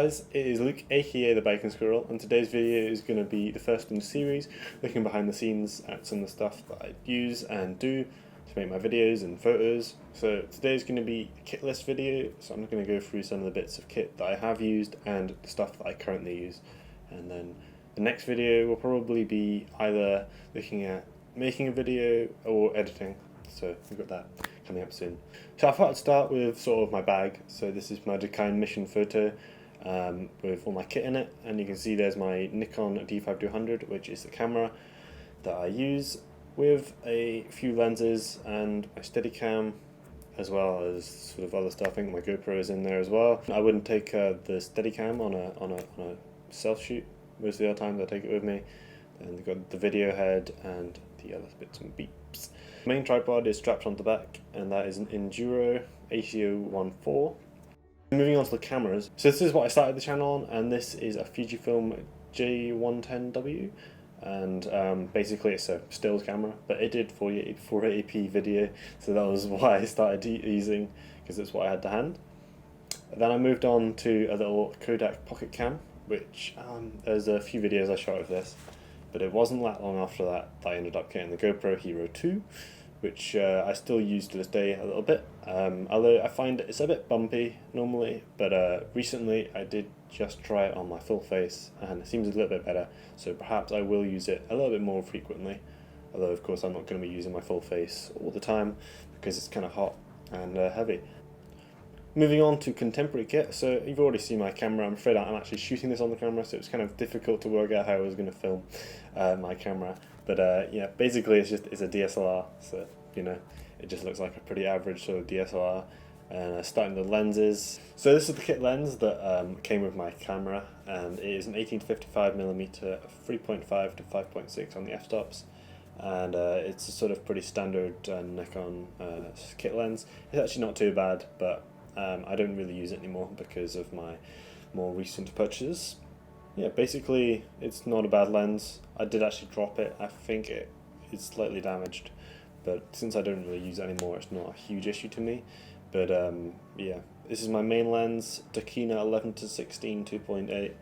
guys, it is Luke, aka the Bacon Squirrel, and today's video is going to be the first in the series, looking behind the scenes at some of the stuff that I use and do to make my videos and photos. So today's going to be a kit list video, so I'm going to go through some of the bits of kit that I have used and the stuff that I currently use. And then the next video will probably be either looking at making a video or editing, so we've got that coming up soon. So I thought I'd start with sort of my bag. So this is my Tokina Manfrotto with all my kit in it, and you can see there's my Nikon D5200, which is the camera that I use, with a few lenses and my Steadicam, as well as sort of other stuff. I think my GoPro is in there as well. I wouldn't take the Steadicam on a self shoot. Most of the times I take it with me. And they've got the video head and the other bits and beeps. The main tripod is strapped on the back, and that is an Induro ACO14. Moving on to the cameras. So this is what I started the channel on, and this is a Fujifilm J110W, and basically it's a stills camera, but it did 480p video, so that was why I started using, because it's what I had to hand. Then I moved on to a little Kodak pocket cam, which there's a few videos I shot with this. But it wasn't that long after that I ended up getting the GoPro Hero 2, which I still use to this day a little bit, although I find it's a bit bumpy normally, but recently I did just try it on my full face and it seems a little bit better, so perhaps I will use it a little bit more frequently, although of course I'm not going to be using my full face all the time because it's kind of hot and heavy. Moving on to contemporary kit, so you've already seen my camera. I'm afraid I'm actually shooting this on the camera, so it's kind of difficult to work out how I was going to film my camera. But yeah, basically it's a DSLR, so you know, it just looks like a pretty average sort of DSLR. And starting with the lenses. So this is the kit lens that came with my camera, and it is an 18-55mm 3.5 to 5.6 on the f-stops. And it's a sort of pretty standard Nikon kit lens. It's actually not too bad, but I don't really use it anymore because of my more recent purchases. Yeah, basically it's not a bad lens. I did actually drop it. I think it's slightly damaged, but since I don't really use it anymore, it's not a huge issue to me. But yeah, this is my main lens, Tokina 11-16 2.8,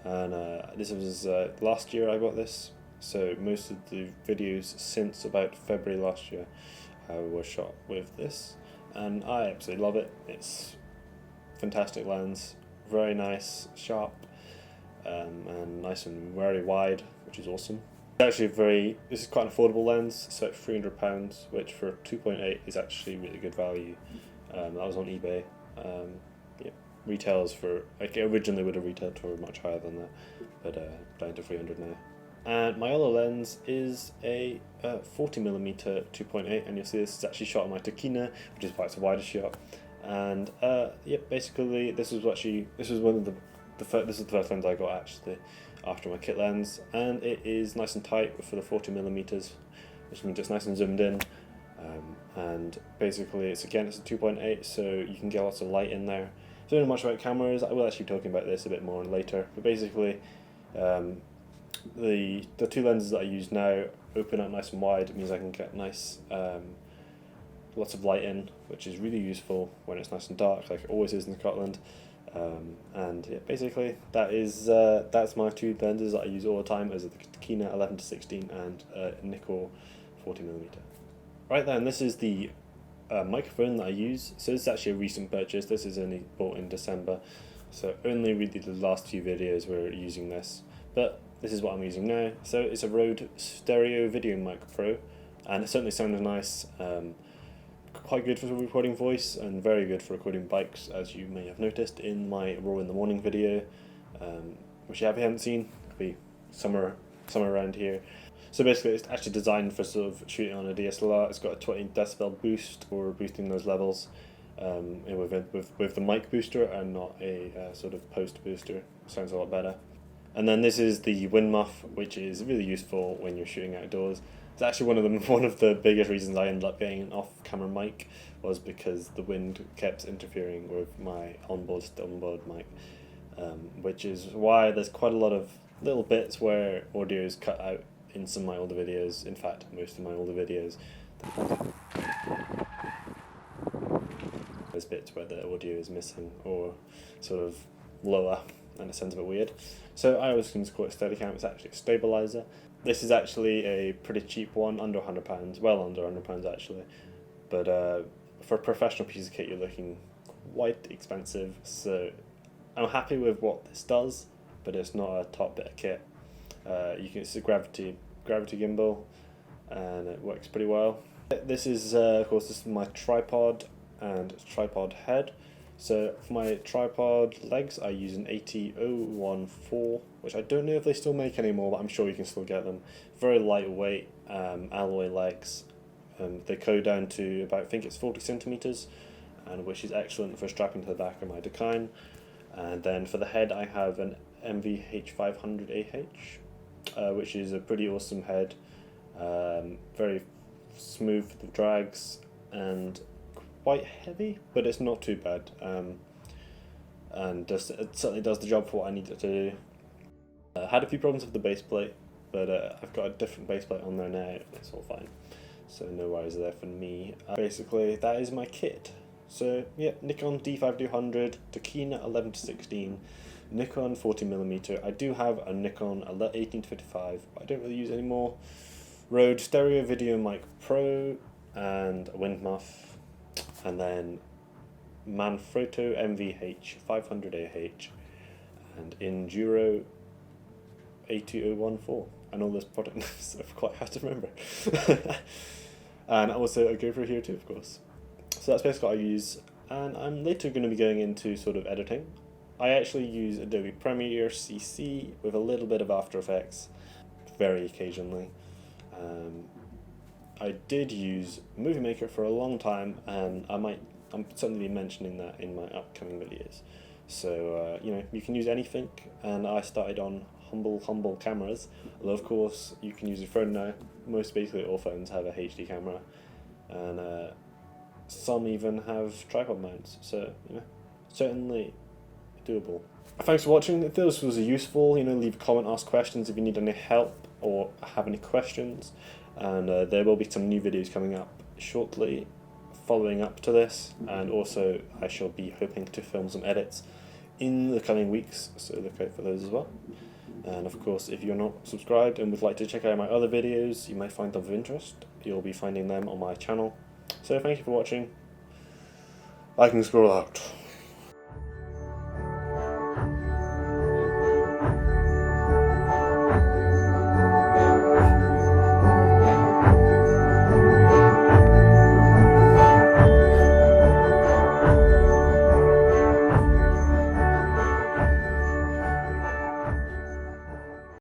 and this was last year I got this. So most of the videos since about February last year were shot with this. And I absolutely love it. It's a fantastic lens, very nice, sharp, and nice and very wide, which is awesome. Actually this is quite an affordable lens, so it's £300, which for 2.8 is actually really good value. That was on eBay. Yeah, retails for, like, originally would have retailed for much higher than that, but down to 300 now. And my other lens is a 40mm 2.8, and you'll see this is actually shot on my Tokina, which is why it's a wider shot. And yeah, basically this is one of this is the first lens I got actually after my kit lens, and it is nice and tight for the 40mm, which means it's nice and zoomed in. And basically it's a 2.8, so you can get lots of light in there. So I don't know much about cameras. I will actually be talking about this a bit more later, but basically the two lenses that I use now open up nice and wide. It means I can get nice lots of light in, which is really useful when it's nice and dark, like it always is in Scotland. And yeah, basically that's my two lenses that I use all the time, as the Tokina 11-16 and Nikon 40mm. Right then, this is the microphone that I use. So this is actually a recent purchase. This is only bought in December, so only really the last few videos we're using this, but this is what I'm using now. So it's a RØDE stereo VideoMic Pro, and it certainly sounded nice. Quite good for recording voice and very good for recording bikes, as you may have noticed in my Raw in the Morning video, which if you haven't seen, could be somewhere around here. So basically it's actually designed for sort of shooting on a DSLR. It's got a 20 decibel boost for boosting those levels, with the mic booster and not a sort of post booster. It sounds a lot better. And then this is the wind muff, which is really useful when you're shooting outdoors. It's actually one of the biggest reasons I ended up getting an off-camera mic, was because the wind kept interfering with my onboard mic, which is why there's quite a lot of little bits where audio is cut out in some of my older videos. In fact, most of my older videos. There's bits where the audio is missing or sort of lower, and it sounds a bit weird. So I was going to call it Steadicam. It's actually a stabilizer. This is actually a pretty cheap one, under £100, well under £100 actually. But for a professional piece of kit, you're looking quite expensive. So I'm happy with what this does, but it's not a top bit of kit. It's a gravity gimbal, and it works pretty well. This is, of course, this is my tripod and tripod head. So for my tripod legs, I use an 80014, which I don't know if they still make anymore, but I'm sure you can still get them. Very lightweight alloy legs. They go down to about, I think it's 40 centimeters, and which is excellent for strapping to the back of my Tokina. And then for the head, I have an MVH500AH, which is a pretty awesome head. Very smooth for the drags and quite heavy, but it's not too bad, and it certainly does the job for what I need it to do. I had a few problems with the base plate, but I've got a different base plate on there now, and it's all fine, so no worries there for me. Basically, that is my kit. So yeah, Nikon D5200, Tokina 11-16, Nikon 40mm. I do have a Nikon 18-55, but I don't really use anymore. RØDE stereo VideoMic Pro and a wind muff. And then Manfrotto MVH500AH and Induro 82014. And all those product names are quite hard to remember. And also a GoPro Hero 2, of course. So that's basically what I use. And I'm later going to be going into sort of editing. I actually use Adobe Premiere CC with a little bit of After Effects, very occasionally. I did use Movie Maker for a long time, and I'm certainly be mentioning that in my upcoming videos. So you know, you can use anything, and I started on humble cameras. Although of course you can use your phone now. Basically all phones have a HD camera, and some even have tripod mounts. So you know, certainly doable. Thanks for watching. If this was useful, you know, leave a comment, ask questions if you need any help or have any questions. And there will be some new videos coming up shortly following up to this, and also I shall be hoping to film some edits in the coming weeks, so look out for those as well. And of course, if you're not subscribed and would like to check out my other videos you might find them of interest, you'll be finding them on my channel. So thank you for watching. I can scroll out.